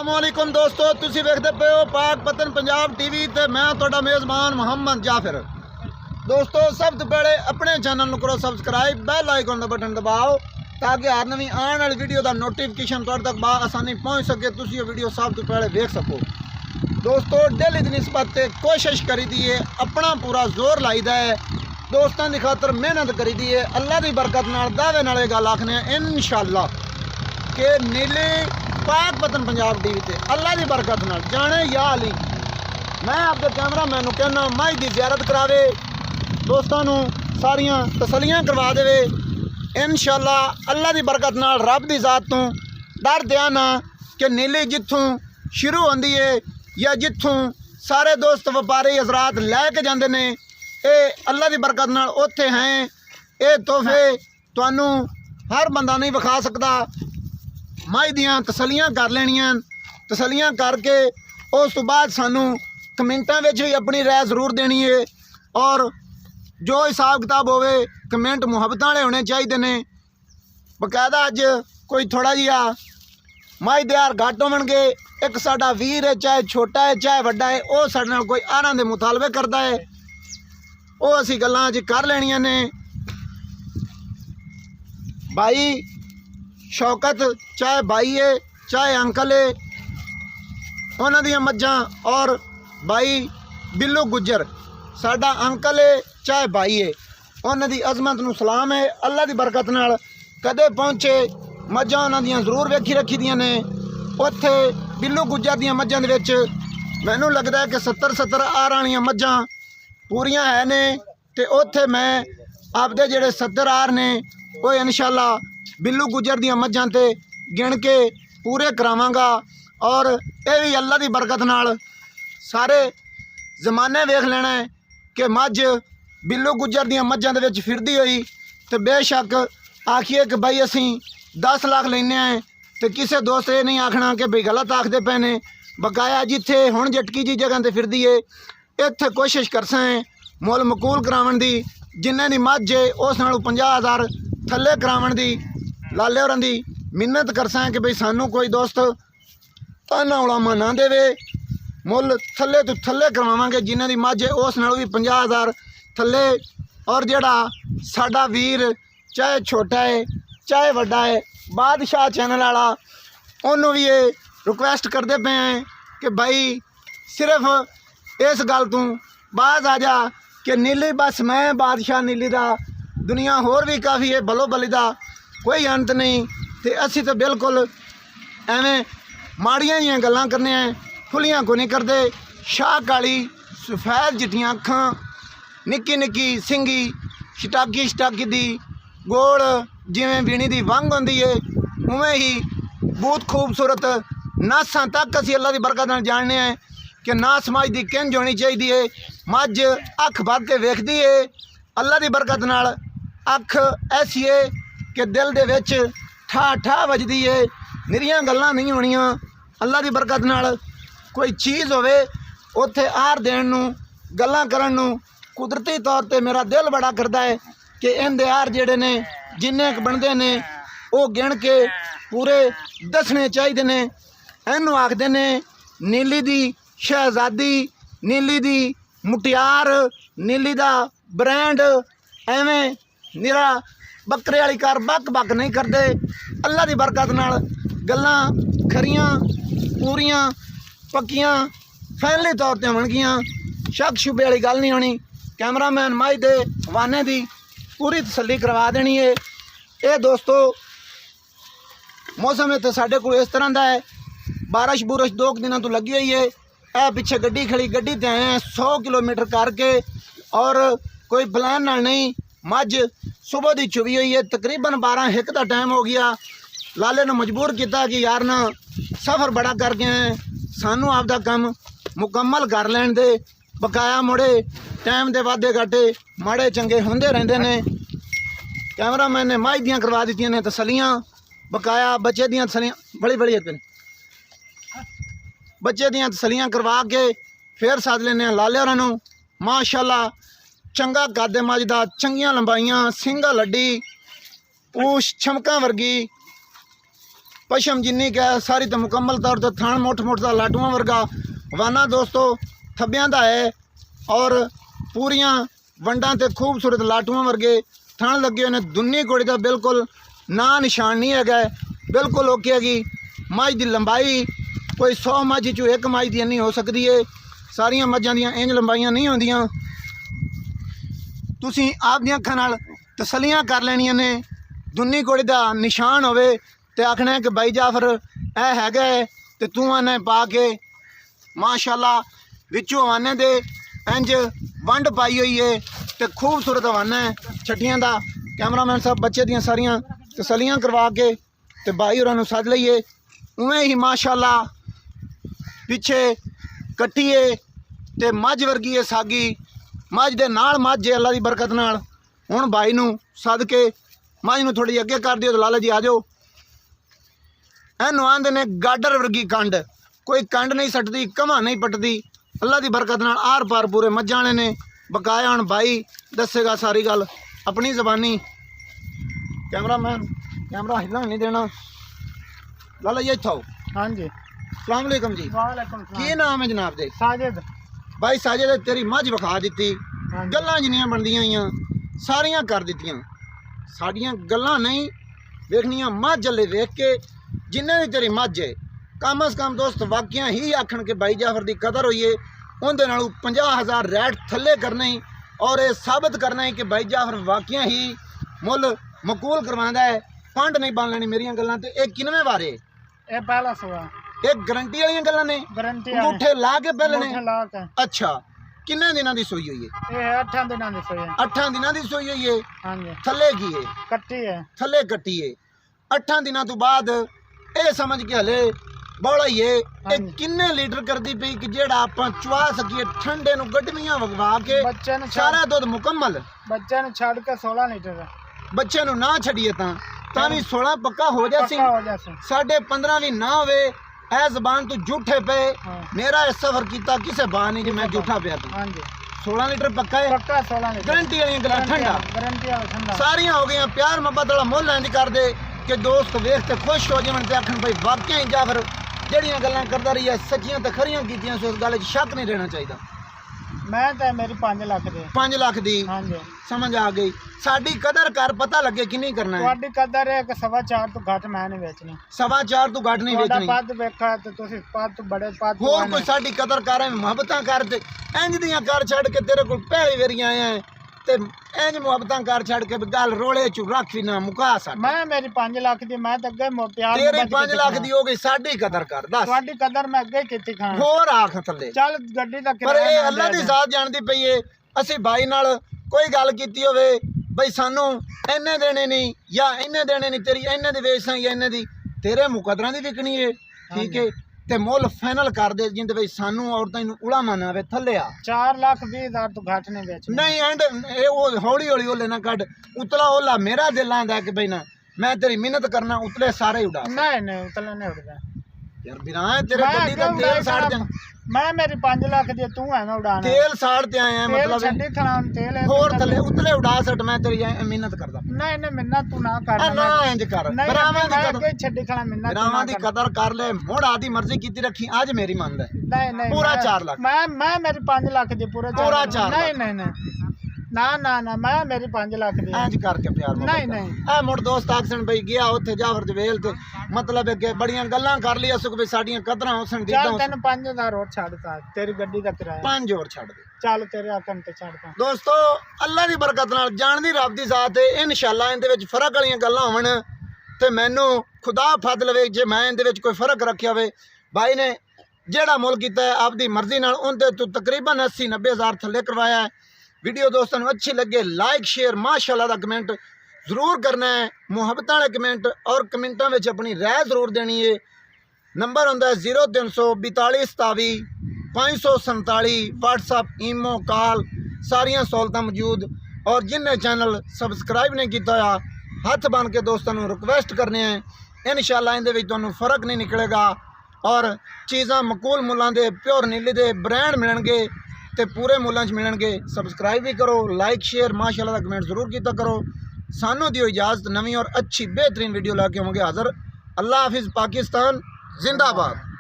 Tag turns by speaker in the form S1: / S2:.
S1: अस्सलामुअलैकुम दोस्तों, तुसी वेखदे पे हो पाक पतन पंजाब टीवी ते मैं तुहाडा मेज़बान मोहम्मद जाफिर। दोस्तों सब तो पहले अपने चैनल नूं करो सबसक्राइब, बैल आइकन का बटन दबाओ ताकि हर नवीं आने वाली वीडियो का नोटिफिकेशन तुहाडे तक आसानी पहुँच सके, तुसी ये वीडियो सब तो पहले देख सको। दोस्तों डेली की निस्बत कोशिश करी दी है, अपना पूरा जोर लाईदा है, दोस्तों की खातर मेहनत करी दी है। अल्लाह की बरकत नाल दावे नाल गल आखने इंशाअल्लाह कि नीली पाक पतन पंजाब टीवी ते अल्लाह की बरकत नाल जाने या अली मैं आपके कैमरा मैनू कहना माई की ज़ियारत करावे, दोस्तों सारियां तसलियां करवा देवे इंशाअल्लाह। अल्लाह की बरकत नाल रब की ज़ात तो डर दिया ना कि नीली जिथों शुरू होंदी है या जिथों सारे दोस्त व्यापारी हजरात लैके जाते हैं, ये अल्लाह की बरकत नाल उत्थे हैं। ये तोहफे तुहानू हर बंदा नहीं विखा सकता। माई दियाँ तसलियां कर लेनियां, तसलियां करके उस तो बाद सानू कमेंटा में भी अपनी राय जरूर देनी है और जो हिसाब किताब होवे कमेंट मुहब्बत वाले होने चाहिए ने। बकायदा अज कोई थोड़ा जिहा माई दे यार घट होवणगे, एक साडा वीर है चाहे छोटा है चाहे वड्डा है, वो साडे नाल कोई आरां दे मुतालबे करता है, वो असीं गल्लां अज कर लेनियां ने। भाई शौकत चाहे भाई है चाहे अंकल है, उन्हां दियां मज्जां, और भाई बिल्लू गुज्जर साडा अंकल है चाहे भाई है, उन्हां दी अजमत नूं सलाम है। अल्लाह की बरकत नाल कदे पहुँचे मज्जां उन्हां दियां जरूर वेखी रखी दियां ने। उत्थे बिल्लू गुज्जर दियां मज्जां दे विच मैनूं लगदा है कि 70 आर वालियां मज्जां पूरियां है ने, ते उत्थे मैं आपदे जिहड़े 70 आर ने वो इंशाअल्लाह बिल्लू गुज्जर दियां मज्जां ते गिण के पूरे करावांगा। और ये भी अल्लाह की बरकत नाल सारे जमाने वेख लेना है कि मझ बिल्लू गुज्जर दियां मज्जां दे विच फिरदी होई तो बेशक आखिए कि भाई असीं 10 लाख लेने हैं, तो किसी दोस्त ये नहीं आखना कि भाई गलत आखते पे ने। बकाया जिथे हुण झटकी जी जगह ते फिरदी है, इत्थे कोशिश करसा है मुल मकूल करावन दी, जिन्ने दी मझ है उस नालों 50,000 थल्ले करावन दी लाले होरां दी मिन्नत करसा है कि भाई सानू कोई दोस्त ताना उलामा ना देवे, मुल थल्ले तो थल्ले करवावांगे, जिन्हां दी मझ है उस नालों भी 50,000 थल्ले। और जिहड़ा साडा वीर चाहे छोटा है चाहे वड्डा है, बादशाह चैनल वाला, उन्होंने भी ये रिक्वेस्ट करते पे हैं कि भाई सिर्फ इस गल तू बाज आ जा कि नीली बस मैं बादशाह नीली दा, दुनिया होर भी काफ़ी है, बलो बली दा कोई अंत नहीं। तो असी तो बिल्कुल एवें माड़ियां जिहियां गल्लां करने हैं, खुलियां को नहीं करते। शाह काली सफेद चिट्टियां अखां, निक्की निक्की सिंगी छटाकी छटाकी दी गोल जिमें बीणी दी वंग होंदी है, उवें ही बहुत खूबसूरत नासां तक असी अल्लाह की बरकत नाल जानने हैं कि नास मझ दी किंज होनी चाहिए है। मझ अख भर के वेखदी है, अल्लाह की बरकत नाल अख ऐसी है कि दिल दे विच ठा ठा वजदी है। निरियां गल्लां नहीं होणियां, अल्लाह की बरकत नाल कोई चीज़ होवे उत्थे आर देण नूं गल्लां करन नूं कुदरती तौर पर मेरा दिल बड़ा करता है कि इहदे आर जिहड़े ने जिन्ने क बनते ने वो गिण के पूरे दसने चाहिए ने। इहनूं आखदे ने नीली दी शहजादी, नीली दी मुटियार, नीली दा ब्रांड, एवें निरा बकरे वाली कार बक बक नहीं करते। अल्लाह की बरकत नाल गल्लां खरियां पूरियां पक्कियां फैनली तौर पर होणगियां, शक शुबे वाली गल नहीं होनी। कैमरामैन माई दे वाने दी पूरी तसल्ली करवा देनी है। ये दोस्तों मौसम इत्थे साडे कोल इस तरह का है, बारिश बुरिश 2 दिनों तो लगी हुई है। यह पिछे गड्डी खड़ी, गड्डी ते आए हैं 100 किलोमीटर करके, और कोई प्लान नाल नहीं। मझ सुबह की चुवी हुई है, तकरीबन 12-1 का टाइम हो गया। लाले ने मजबूर किया कि यार ना सफ़र बड़ा कर गए हैं, सानू आपदा काम मुकम्मल कर लैण दे। बकाया मुड़े टाइम के वादे घाटे माड़े चंगे होंदे रहिंदे ने। कैमरामैन ने माई दियां करवा दित्तियां ने तसलियां, बकाया बच्चे दियां तसलियां बड़ी बड़ी बच्चे दियां तसलियां करवा के फिर सद लेने लाले होरां नूं। माशाअल्लाह चंगा कद मझ दा, चंगियां लंबाइयां, सिंगा लड्डी, पूछ छमका वर्गी, पशम जिन्नी क्या है सारी तो मुकम्मल तौर पर थान मुठ मुठ का लाडूआं वर्गा वाना दोस्तों थब्बियां दा है और पूरियां वंडां ते खूबसूरत लाटूआं वर्गे थान लगे हुए ने। दुन्नी घोड़ी का बिल्कुल ना निशान नहीं है, बिल्कुल ओके हैगी। मझ की लंबाई कोई 100 मझ चो एक मझ दी नहीं हो सकती है, सारिया मझां दियां इंज लंबाइयां नहीं होंदियां। तुसीं आपदियां अखां नाल तसलियां कर लैणियां ने। दुन्नी घोड़ी का निशान होवे ते आखना है कि भाई जाफर ऐ हैगा ते तू आने पा के माशाअल्लाह विचों हवाने दे इंज वंड पाई हुई है ते खूबसूरत हवाना है छट्टियां दा। कैमरामैन साहब बच्चे दियां सारियां तसलियां करवा के ते भाई होरां नूं सद लईए। उवें ही माशाअल्लाह पिछे कट्टी है ते मझ वर्गी है सागी, मझ दे नाल मझ है अल्लाह दी बरकत नाल। हुण भाई नूं सद के मझ नूं थोड़ी अगे कर दिओ। लाला जी आ जाओ। इहनूं आंदे ने गाडर वर्गी कंड, कोई कंड नहीं सटदी, कमा नहीं पटदी, अल्लाह की बरकत नाल आर पार पूरे मझां वाले ने। बकाया हुण भाई दसेगा सारी गल अपनी ज़बानी। कैमरामैन कैमरा हिलन नहीं देना। लाला जी इत्थों।
S2: हाँ जी
S1: सलाम अलैकुम जी।
S2: वालेकुम सलाम।
S1: की नाम है जनाब दे?
S2: साजिद।
S1: भाई साजिद तेरी मझ विखा दी,
S2: हाँ जी।
S1: गल्लां जिन्नियां बनदियां आईयां सारियां कर दित्तियां। साडियां गल्लां नहीं वेखनियां, मझ अल्ले वेख के जिन्ने भी तेरी मझ है कम अज़ कम दोस्त वाकिया ही आखन के भाई जाफर की कदर होई है। उनदे नालों 50,000 रैट थले करना ही और ये साबित करना है कि भाई जाफर वाकिया ही मुल मकूल करवांदा है। फंड नहीं बन लेनी मेरियां गल्लां ते। एक किनवे बारे
S2: ये पहला सुआ
S1: एक गारंटी वाली गल्लां ने,
S2: गारंटी
S1: अंगूठे ला के पहले ने।
S2: ला के।
S1: अच्छा किन्ने दिनां दी सोई हुई है?
S2: ये 8 दिनां दी सोई है।
S1: 8 दिनां दी सोई हुई है।
S2: हाँ जी।
S1: थले की है?
S2: कट्टी है।
S1: थले कट्टी है। 8 दिनां तो बाद ये समझ के हले बड़ा ही है ये किन्ने लीटर करती पई कि जेड़ा आपां चुआ सकीए ठंडे नूं गड्डमियां वगवा के
S2: बच्चे ने
S1: सारा दुध मुकम्मल।
S2: बच्चे ने छड़ के 16 लीटर है।
S1: बच्चे नूं ना छड़िए तां भी 16 पक्का हो जासी।
S2: पक्का हो जासी।
S1: 15.5 भी ना होवे ऐ ज़बान तू झूठे पे।
S2: हाँ।
S1: मेरा इस सफर कीता किसे बार नहीं कि मैं झूठा पिया तू।
S2: हाँ जी
S1: 16 लीटर पक्का है।
S2: पक्का 16 लीटर
S1: गारंटी वाली गल्लां ठंडा।
S2: गारंटी वाला ठंडा।
S1: सारियां हो गई प्यार मोहब्बत वाला मुल इंज कर दे कि दोस्त वेख के खुश हो जावन ते आखन भाई वाकई ही जाफर जड़ियां गल्लां करदा रही है सच्चियां ते खरियां कीतियां। सो इस गल च शक नहीं रहना चाहिए।
S2: मैं तो मेरी 5 लाख दे।
S1: 5 लाख दी
S2: हाँ जी
S1: समझ आ गई। साडी कदर कर पता लगे कि नहीं करना है।
S2: ਤੁਹਾਡੀ ਕਦਰ ਹੈ ਕਿ 4.5 ਤੋਂ ਘੱਟ ਮੈਂ ਨਹੀਂ ਵੇਚਣੀ।
S1: 4.5 ਤੋਂ ਘੱਟ नहीं
S2: ਤੁਹਾਡਾ
S1: बेचनी।
S2: ਪੱਦ ਵੇਖਾ ਤੇ ਤੁਸੀਂ ਪੱਦ ਬੜੇ ਪੱਦ
S1: होर कोई साडी कदर कर मुहब्बतां कर ते इंज दियां कर छड़ के तेरे कोल पहली वारी आया है ते इंज मुहब्बतां कर छड़ के गल रोले च रख भी ना मुका सा।
S2: मैं मेरी 5 लाख दी मैं तो अगे प्यार
S1: तेरी 5 लाख दी हो गई साडी कदर कर दस।
S2: ਤੁਹਾਡੀ कदर मैं अगे ਕੀਤੀ ਖਾਂ।
S1: होर आख थल्ले
S2: ਚੱਲ ਗੱਡੀ ਦਾ
S1: पर
S2: किराया
S1: ये अल्लाह दी जात जानदी पई है। ਅਸੀਂ भाई नाल कोई गल कीती होवे बई सानू इन्ने देने नहीं या इन्ने देने नहीं तेरी इन्ने दी वेचना या इन्ने दी तेरे मुकदरां दी विकनी है ठीक है ते मुल फाइनल कर दे जिंदे बई सानू औरतां नू उड़ामा ना आवे थल्ले आ।
S2: 4,20,000 तो घट नहीं बेचनी।
S1: नहीं एंड ए ओ हौली हौली ओले ना कड उतला ओला मेरा दिल आंदा कि बई ना मैं तेरी मिन्नत करना उतले सारे ही उड़ा।
S2: नहीं नहीं उतला नहीं उड़दा
S1: यार बिना तेरे गड्डी दा तेल साड़ जा।
S2: मैं मेरी 5 लाख दी तू है ना उड़ाना
S1: तेल साड़ ते आया मतलब
S2: छड्डी खलान तेल है।
S1: होर थल्ले उतले उड़ा सट मैं तेरी मिन्नत करदा।
S2: नहीं नहीं मिन्नत तू ना कर
S1: ना इंज कर बरामा दी कदर
S2: कोई छड्डी खला मिन्नत
S1: बरामा दी कदर कर ले मुड़ आदी मर्जी कीती रखी आज मेरी मान ले।
S2: नहीं नहीं
S1: पूरा 4 लाख
S2: मैं मेरी 5 लाख दी पूरा
S1: 4
S2: नहीं नहीं नहीं ना ना ना मैं मेरी 5 लाख दी
S1: इंज करके प्यार
S2: नहीं नहीं
S1: ए मुड़ दोस्त आखसन भाई गया ओथे जाफर जवेल ते मतलब है कि बड़ियां गल्लां कर लिया सुख भी साडियां कदरां होसन दी
S2: चल तेन 5,000 और छाड़ता तेरी गड्डी दा किराया
S1: 5 और छड़ दे।
S2: चल तेरे आकम ते छाड़ता
S1: दोस्तों अल्लाह दी बरकत नाल जान दी रब दी जात है इंशाअल्लाह इहदे विच फर्क वालियां गल्लां होवन ते मैनू खुदा फद लवे जे मैं इहदे विच कोई फर्क रखिया होवे। भाई ने जेड़ा मुल कीता है आपदी मर्जी नाल उनते तो तकरीबन 80-90 हज़ार थल्ले करवाया है। वीडियो दोस्तों अच्छी लगे लाइक शेयर माशाअल्लाह दा कमेंट जरूर करना है। मुहब्बत वाले कमेंट और कमेंटा में अपनी राय जरूर देनी है। नंबर होंदा है 0342 27 547 व्हाट्सअप ईमो कॉल सारियां सहूलतां मौजूद। और जिन्हें चैनल सबसक्राइब नहीं किया होया हथ बन के दोस्तों रिक्वेस्ट करने हैं इंशाअल्लाह इहदे विच तुहानूं फर्क नहीं निकलेगा और चीज़ां मकूल मुल्लां दे प्योर नीली दे ब्रांड मिलणगे ते पूरे मुल्लां च मिलणगे। सबसक्राइब भी करो लाइक शेयर माशाअल्लाह दा कमेंट जरूर किया करो। सानू दियो इजाज़त नवीं और अच्छी बेहतरीन वीडियो ला के होंगे हाज़र। अल्लाह हाफिज़, पाकिस्तान जिंदाबाद।